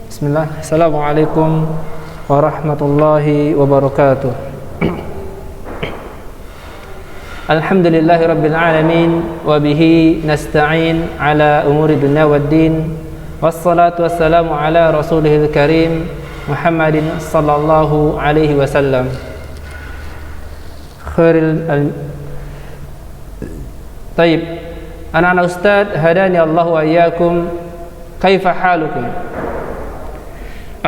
Bismillah. Assalamualaikum warahmatullahi wabarakatuh. Alhamdulillahi rabbil alamin wa bihi nasta'in ala umuri dunya waddin. Wassalatu wassalamu ala rasulihil karim Muhammadin sallallahu alaihi wasallam. Taib. Anak-anak ustaz, hadani Allah wa iyyakum. Kaifa halukum?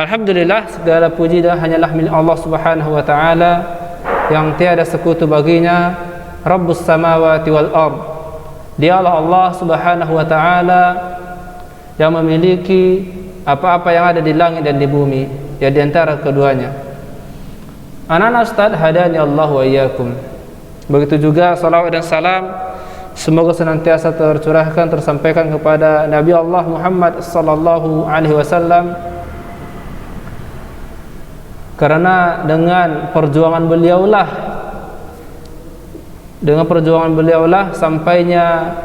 Alhamdulillah, segala puji dan hanyalah milik Allah Subhanahu wa taala yang tiada sekutu baginya, Rabbus samawati wal ard. Dialah Allah Subhanahu wa taala yang memiliki apa-apa yang ada di langit dan di bumi, ya di antara keduanya. Anak-anak ustaz, hadani Allah wa iyyakum. Begitu juga salawat dan salam semoga senantiasa tercurahkan, tersampaikan kepada Nabi Allah Muhammad sallallahu alaihi wasallam, karena dengan perjuangan beliaulah sampainya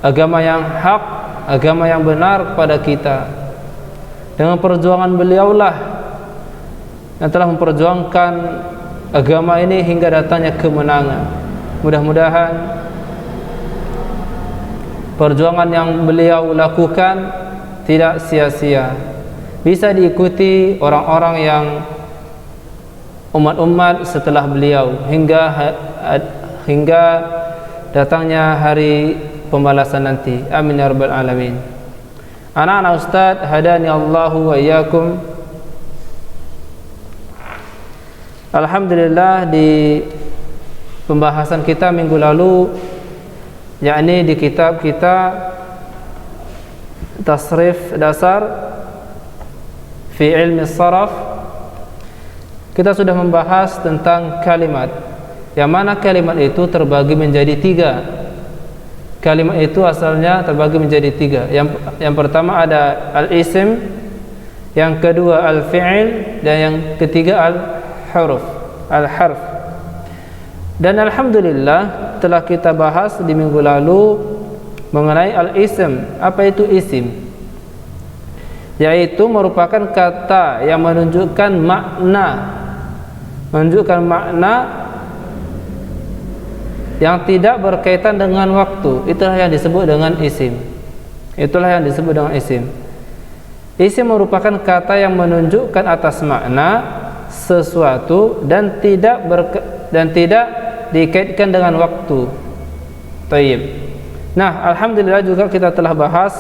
agama yang hak, agama yang benar kepada kita. Dengan perjuangan beliaulah yang telah memperjuangkan agama ini hingga datangnya kemenangan. Mudah-mudahan perjuangan yang beliau lakukan tidak sia-sia, bisa diikuti orang-orang yang umat-umat setelah beliau hingga datangnya hari pembalasan nanti. Amin ya rabbal alamin. Anak-anak ustaz, hadani Allahu wa iyyakum. Alhamdulillah, di pembahasan kita minggu lalu, yakni di kitab kita Tasrif Dasar fi Ilmi Saraf, kita sudah membahas tentang kalimat, yang mana kalimat itu terbagi menjadi tiga. Kalimat itu asalnya terbagi menjadi tiga. Yang pertama ada al-ism, yang kedua al-fi'il, dan yang ketiga al-harf. Dan alhamdulillah telah kita bahas di minggu lalu mengenai al-ism. Apa itu isim? Yaitu merupakan kata yang menunjukkan makna yang tidak berkaitan dengan waktu. Itulah yang disebut dengan isim. Isim merupakan kata yang menunjukkan atas makna sesuatu dan tidak dikaitkan dengan waktu. Taib. Nah, alhamdulillah juga kita telah bahas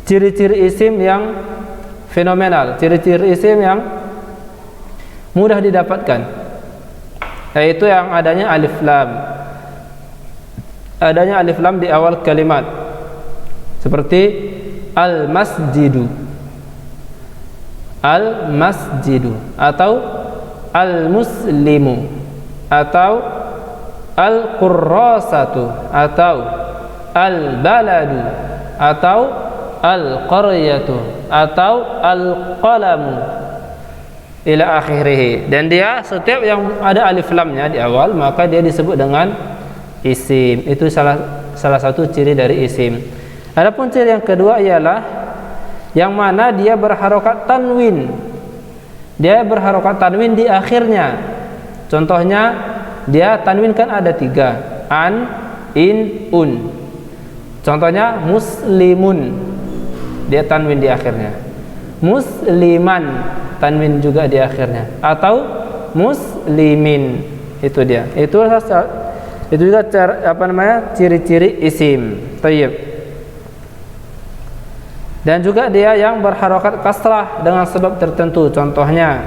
ciri-ciri isim yang fenomenal, ciri-ciri isim yang mudah didapatkan, yaitu yang adanya alif lam di awal kalimat, seperti al-masjidu atau al-muslimu atau al-qurrasatu atau al-baladu atau al-qaryatu atau al-qalamu ila akhirih. Dan dia setiap yang ada alif lamnya di awal, maka dia disebut dengan isim. Itu salah satu ciri dari isim. Adapun ciri yang kedua ialah yang mana dia berharokat tanwin. Dia berharokat tanwin di akhirnya. Contohnya, dia tanwin kan ada tiga, an, in, un. Contohnya muslimun, dia tanwin di akhirnya. Musliman, tanwin juga di akhirnya. Atau muslimin, itu dia. Itu juga ciri-ciri isim. Tayyib. Dan juga dia yang berharokat kasrah dengan sebab tertentu. Contohnya,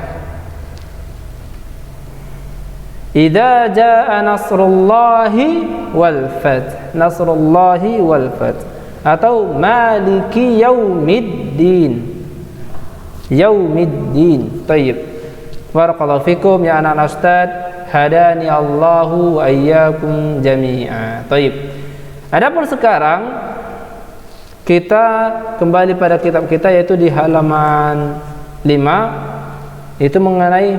idza jaa nasrullahi wal fath, atau maliki yaumiddin. Tayyib. Barakallahu fikum ya anak-anak ustaz, hadani Allahu wa iyyakum jami'a. Tayyib. Adapun sekarang kita kembali pada kitab kita, yaitu di halaman 5, itu mengenai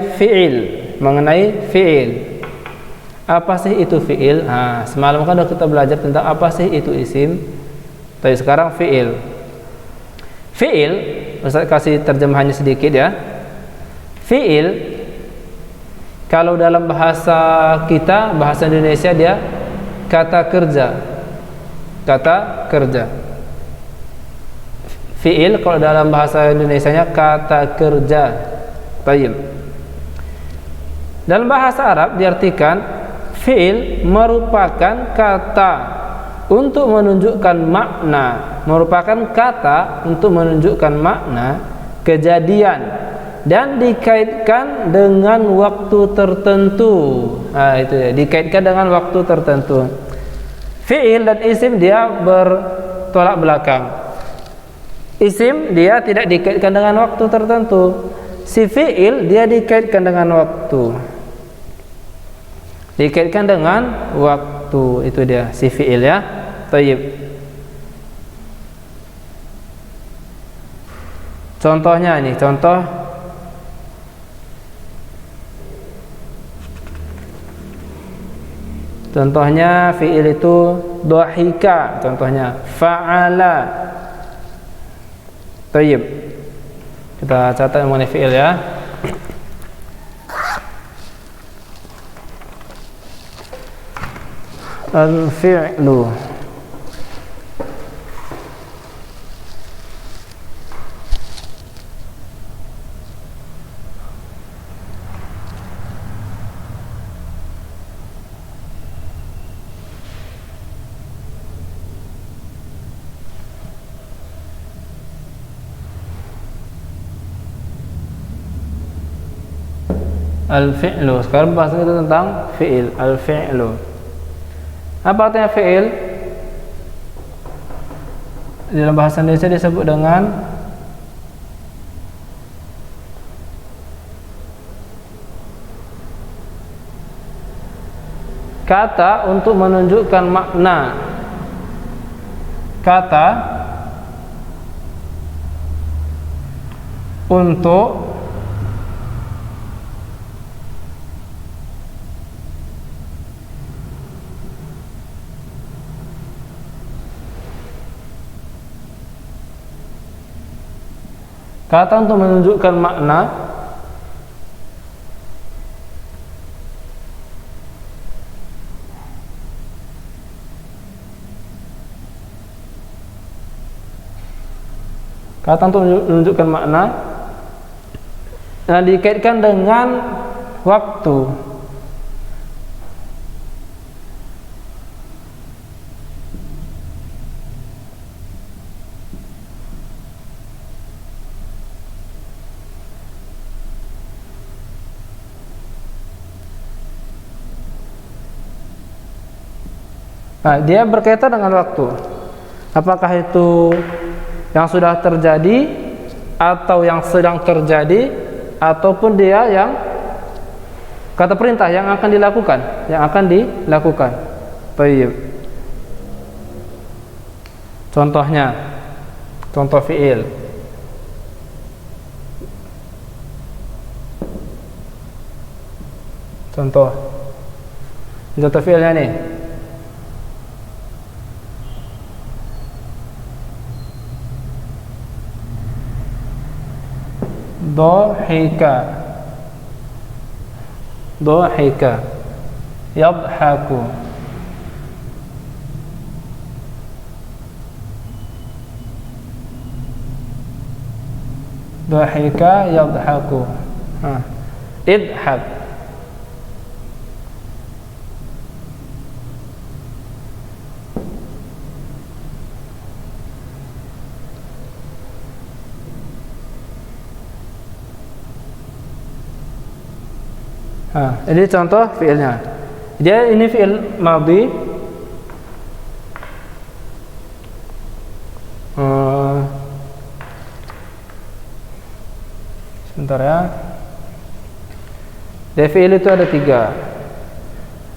fi'il. Apa sih itu fi'il? Semalam kan kita belajar tentang apa sih itu isim. Tapi sekarang fi'il Ustaz kasih terjemahannya sedikit ya. Fi'il kalau dalam bahasa kita, bahasa Indonesia, dia kata kerja. Kata kerja. Fi'il kalau dalam bahasa Indonesianya kata kerja. Baik. Dalam bahasa Arab diartikan fi'il merupakan kata untuk menunjukkan makna, merupakan kata untuk menunjukkan makna kejadian dan dikaitkan dengan waktu tertentu. Itu ya, dikaitkan dengan waktu tertentu. Fi'il dan isim dia bertolak belakang. Isim dia tidak dikaitkan dengan waktu tertentu. Si fi'il dia dikaitkan dengan waktu. Dikaitkan dengan waktu, itu dia si fi'il ya. Tayyib. Contohnya ini, contohnya fi'il itu dhahika, contohnya fa'ala. Tayyib. Kita catat mengenai fi'il ya. Al-fi'lu. Al-fi'lu. Sekarang bahas kita tentang fi'il. Al-fi'lu. Apa artinya fi'il? Dalam bahasa Indonesia disebut dengan kata untuk menunjukkan makna. Kata untuk menunjukkan makna dan dikaitkan dengan waktu. Dia berkaitan dengan waktu. Apakah itu yang sudah terjadi atau yang sedang terjadi, ataupun dia yang kata perintah yang akan dilakukan, Baik. Contohnya, contoh fi'il. Contoh fi'ilnya nih. Dhahika yadhaku. Dhahika yadhaku. Idhak. Ini contoh fi'ilnya. Dia ini fi'il madhi. Sebentar ya. Dia fi'il itu ada 3.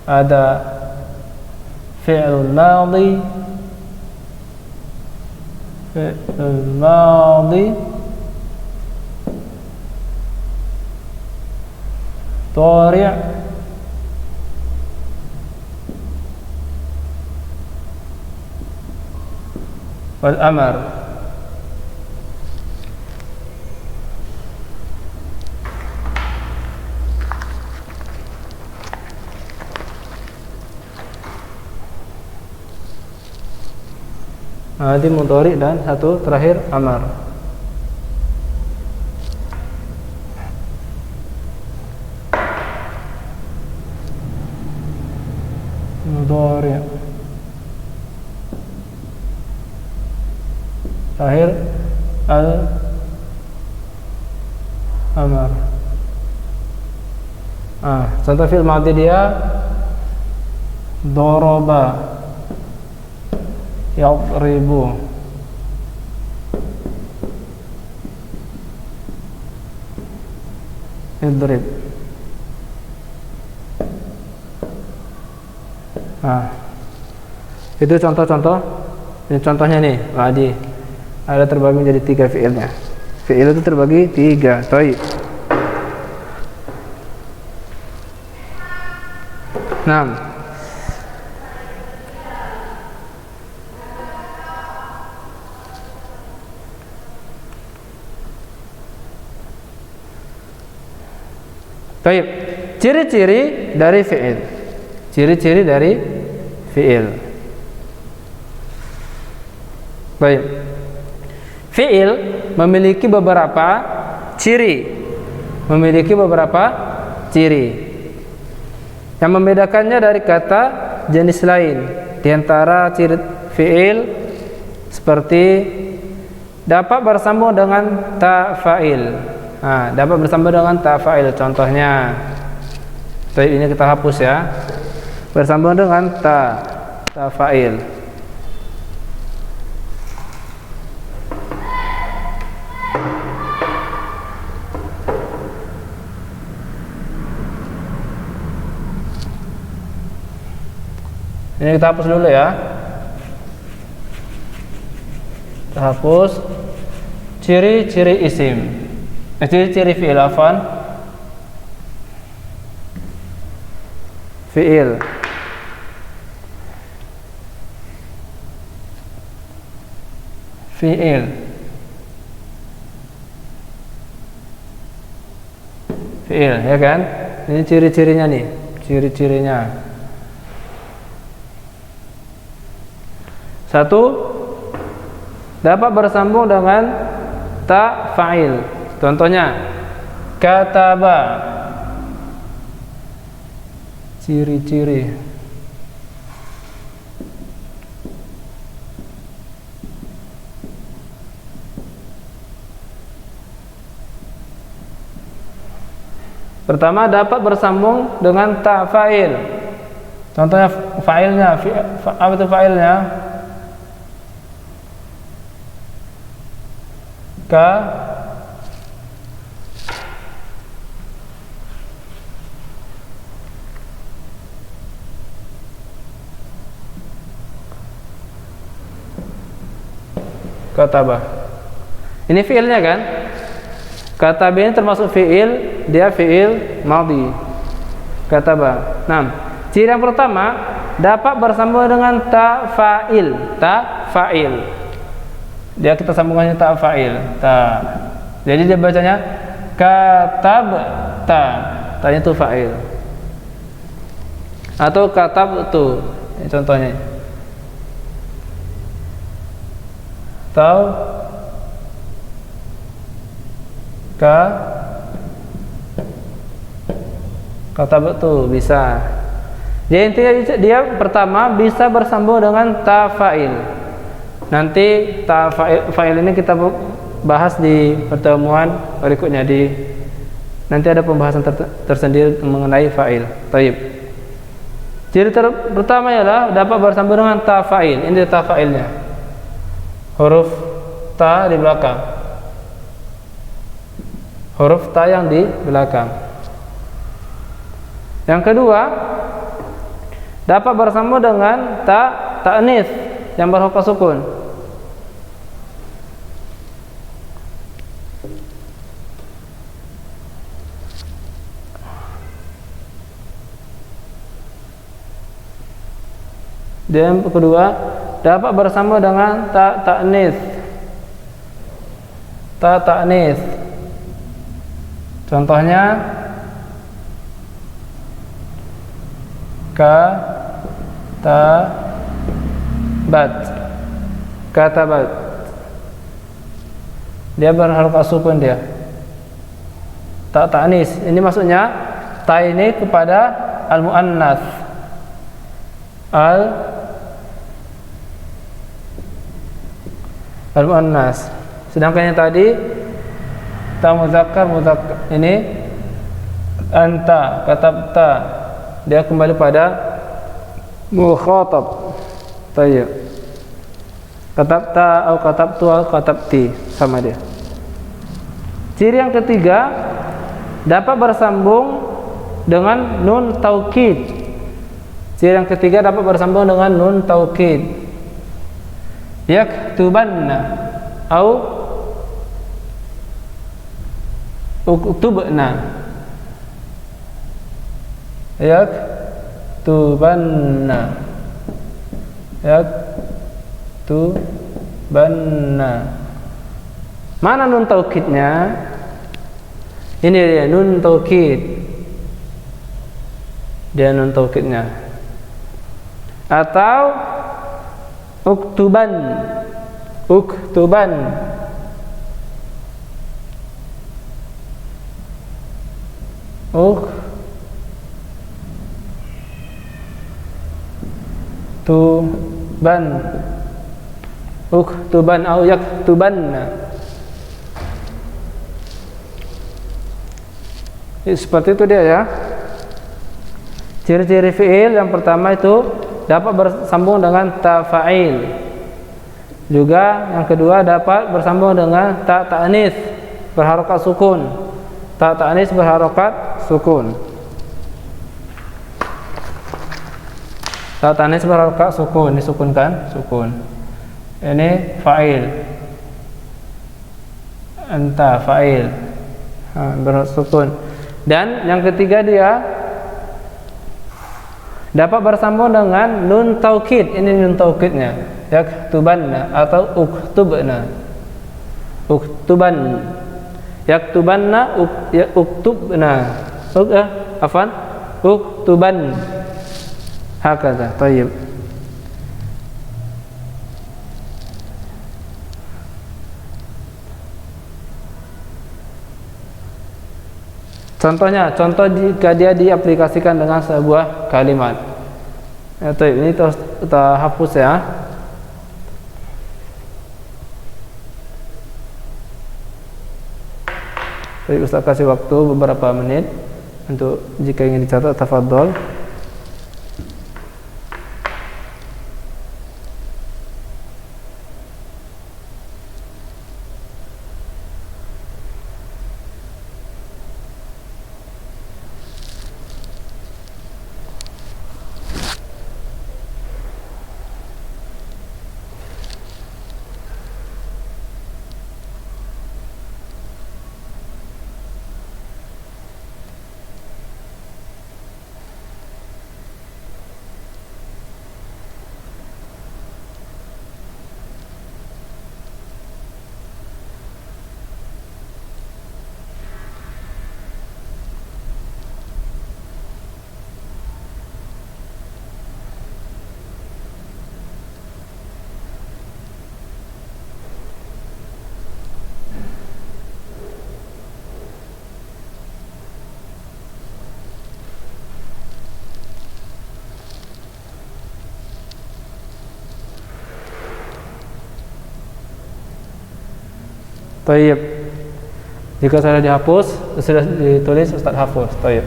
Ada fi'il madhi, Dhari' wal amr. Madi mudhari dan satu terakhir amar. Mudhari terakhir al amar. Contoh fi'il madhi dia daraba, yadribu, idrib. Itu contoh-contoh. Ini contohnya nih, madhi. Ada terbagi menjadi 3 fi'ilnya. Fi'il itu terbagi 3. Baik. Nah, baik. Ciri-ciri dari fi'il. Ciri-ciri dari fi'il. Baik. Fi'il memiliki beberapa ciri. Memiliki beberapa ciri yang membedakannya dari kata jenis lain. Di antara ciri fi'il seperti dapat bersambung dengan ta fa'il. Dapat bersambung dengan ta fa'il. Contohnya, ini kita hapus ya. Bersambung dengan ta fa'il. Ini kita hapus dulu ya. Kita hapus ciri-ciri isim. Ciri-ciri fi'il afan. Fi'il. Fi'il. Fi'il, ya kan? Ini ciri-cirinya nih, ciri-cirinya. Satu, dapat bersambung dengan ta fa'il. Contohnya, kataba. Ciri-ciri. Pertama, dapat bersambung dengan ta fa'il. Contohnya fa'ilnya, apa itu fa'ilnya? Kataba. Ini fi'ilnya kan? Kataba ini termasuk fi'il, dia fi'il madhi. Kataba. Nah, ciri yang pertama dapat bersambung dengan ta fa'il. Ta fa'il. Dia kita sambungannya ta fa'il. Ta. Jadi dia bacanya katab ta. Ta-nya itu fa'il. Atau katab tu. Ini contohnya. Atau katab tu bisa. Jadi intinya dia pertama bisa bersambung dengan ta fa'il. Nanti ta fa'il ini kita bahas di pertemuan berikutnya. Nanti ada pembahasan tersendiri mengenai fa'il. Taib. Ciri pertama ialah dapat bersambung dengan ta fa'il. Ini ta fa'ilnya. Huruf ta di belakang. Huruf ta yang di belakang. Yang kedua, dapat bersambung dengan ta ta'nits yang berhuruf sukun. Dan yang kedua, dapat bersambung dengan ta ta'nits. Ta ta'nits. Contohnya ka ta bat. katabat. Dia berharokat sukun dia. Ta ta'nis. Ini maksudnya ta ini kepada al-muannats. Al-muannats. Sedangkan yang tadi ta muzakkar ini anta, katabta, dia kembali pada mukhatab. Tayyib. Katabta atau katabtu atau katabti, sama dia. Ciri yang ketiga, dapat bersambung dengan nun taukid. Ciri yang ketiga dapat bersambung dengan nun taukid. Yaktubanna au uktubna. Yaktubanna. Yaktubanna. Mana nun taukidnya? Ini dia nun taukid. Dia nun taukidnya. Atau uktuban. Uktuban. Uktuban au yaktubanna. Seperti itu dia ya. Ciri-ciri fi'il yang pertama itu dapat bersambung dengan ta fa'il. Juga yang kedua dapat bersambung dengan ta ta'nis berharokat sukun. Ta ta'nis berharokat sukun. Ta ta'nis berharokat sukun, disukunkan, sukun. Ini fa'il. Anta fa'il. Bersukun. Dan yang ketiga dia dapat bersambung dengan nun taukid. Ini nun taukidnya. Yaktubanna atau uktubna. Uktuban. Yaktubanna uktubna. Afwan. Uktuban. Hakadha. Tayyib. Contohnya, contoh jika dia diaplikasikan dengan sebuah kalimat. Ini terus kita hapus ya. Baik, Ustaz kasih waktu beberapa menit untuk jika ingin dicatat, tafadhol. Tayyib. Jika sudah dihapus, sudah ditulis Ustaz hafuz. Tayyib.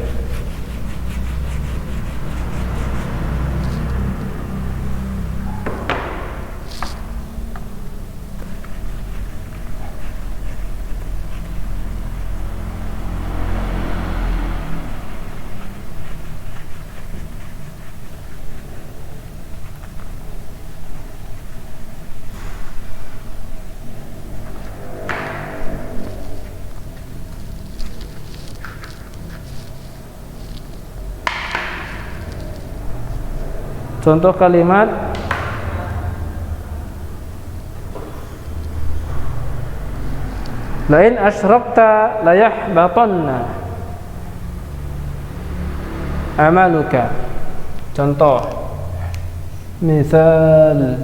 Contoh kalimat lain asyrakta la yahbatanna amaluka. Contoh misal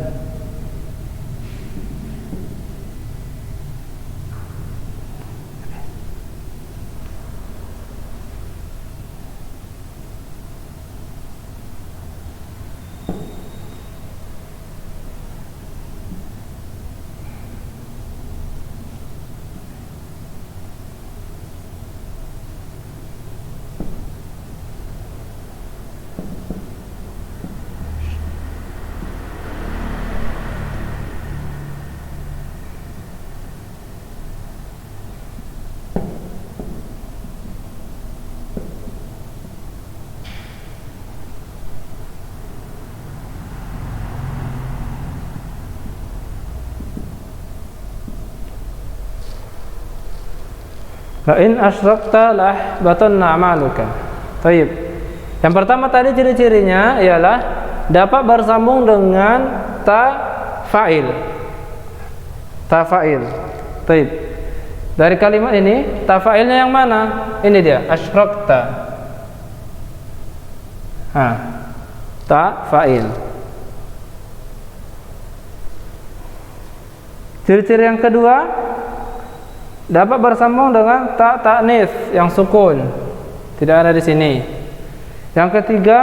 Fa in asyrakta la ahbatanna a'maluka. Baik. Yang pertama tadi ciri-cirinya ialah dapat bersambung dengan ta fa'il. Ta fa'il. Baik. Dari kalimat ini ta fa'ilnya yang mana? Ini dia, asyrakta. Ta fa'il. Ciri-ciri yang kedua dapat bersambung dengan ta ta'nis yang sukun. Tidak ada di sini. Yang ketiga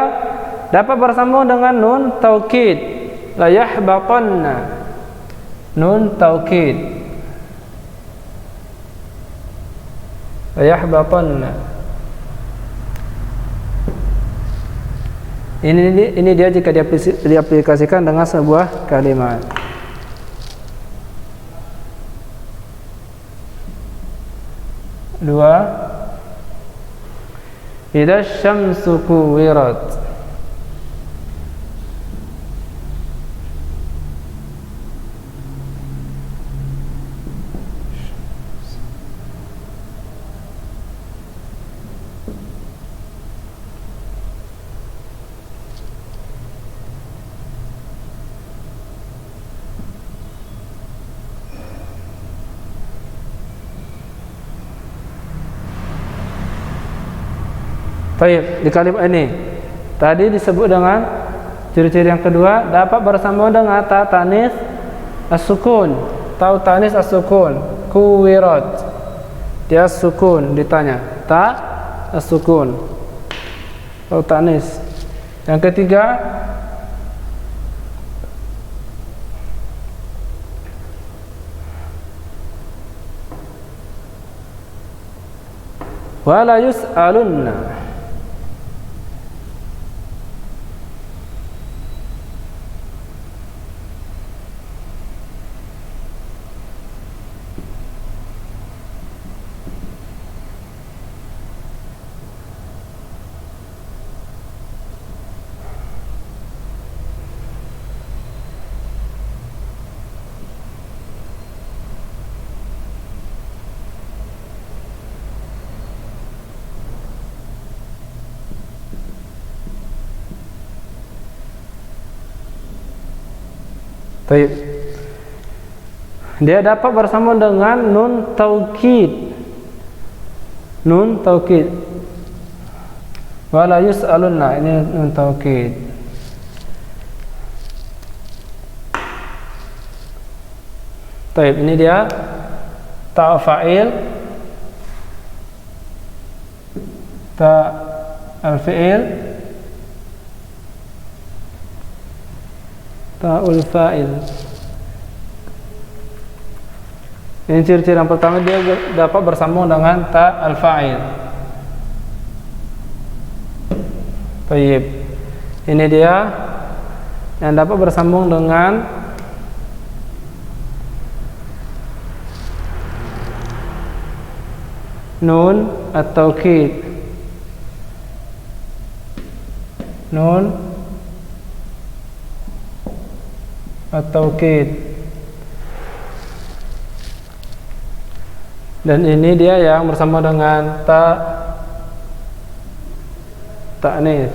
dapat bersambung dengan nun taukid. La yahbatanna. Nun taukid. La yahbatanna. Ini dia jika diaplikasikan dengan sebuah kalimat. Dua, idza syamsu kuwirat. Baik, di kalimat ini tadi disebut dengan ciri-ciri yang kedua dapat bersambung dengan ta tanis as-sukun. Tahu tanis as-sukun, kuwirat. Dia sukun ditanya, ta as-sukun. Tahu tanis. Yang ketiga wala yus'alunna. Baik. Dia dapat bersambung dengan nun taukid. Nun taukid. Wala yus'alunna, ini nun taukid. Baik, ini dia ta fa'il, ta al-fi'il, ta'ul fa'il. Ini ciri-ciri yang pertama, dia dapat bersambung dengan ta al-fa'il. Baik. Ini dia yang dapat bersambung dengan nun at-taukid. Nun at-taukid. Dan ini dia yang bersama dengan ta ta'nis.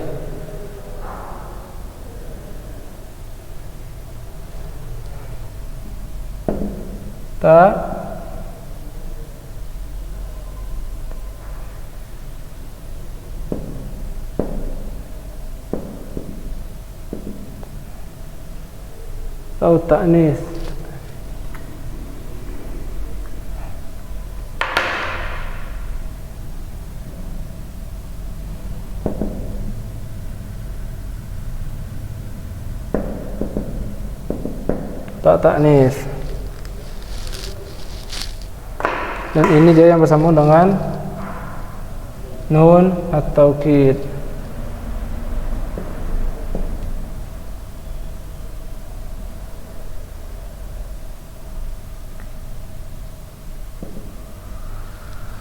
Ta atau ta'nis. Ta'nis. Dan ini dia yang bersambung dengan nun at-taukid.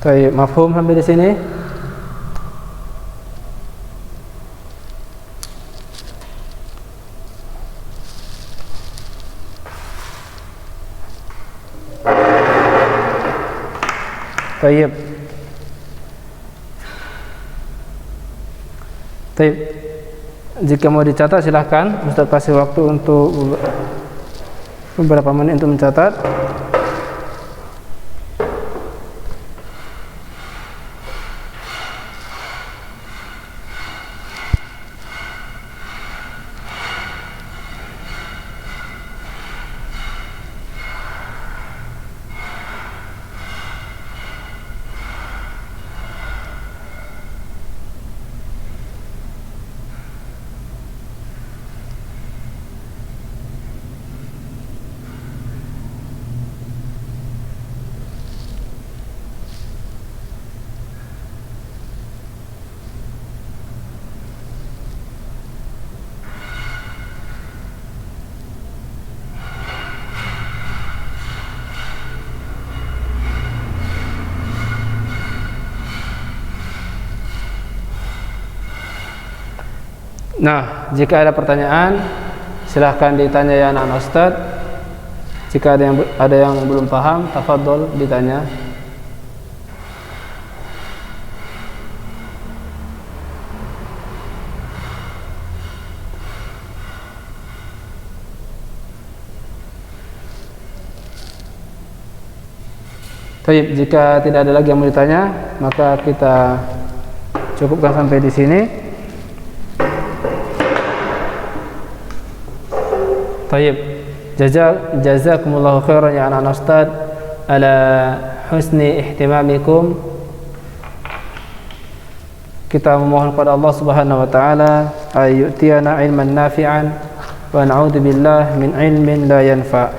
Baik, mafhum sampai di sini? Baik. Baik. Jika mau dicatat silahkan, Ustaz kasih waktu untuk beberapa menit untuk mencatat. Nah, jika ada pertanyaan silahkan ditanya ya anak-anak Ustaz. Jika ada yang belum paham, tafadhol ditanya. Baik, jika tidak ada lagi yang mau ditanya, maka kita cukupkan sampai di sini. Baik, jazakumullahu khairan ya anak-anak Ustaz ala husni ihtimamikum. Kita memohon kepada Allah Subhanahu wa taala ayyutiyana ilman nafi'an wa na'udzu billahi min ilmin la yanfa'.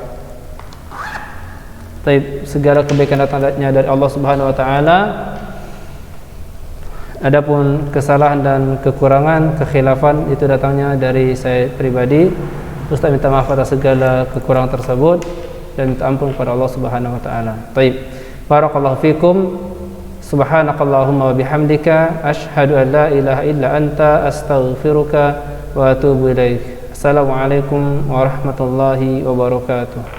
Baik, segala kebaikan datangnya dari Allah Subhanahu wa taala. Adapun kesalahan dan kekurangan, kekhilafan itu datangnya dari saya pribadi. Ustaz minta maaf atas segala kekurangan tersebut dan minta ampun kepada Allah Subhanahu wa taala. Baik. Barakallahu fikum. Subhanakallahumma wa bihamdika asyhadu an la ilaha illa anta astaghfiruka wa atubu ilaik. Assalamualaikum warahmatullahi wabarakatuh.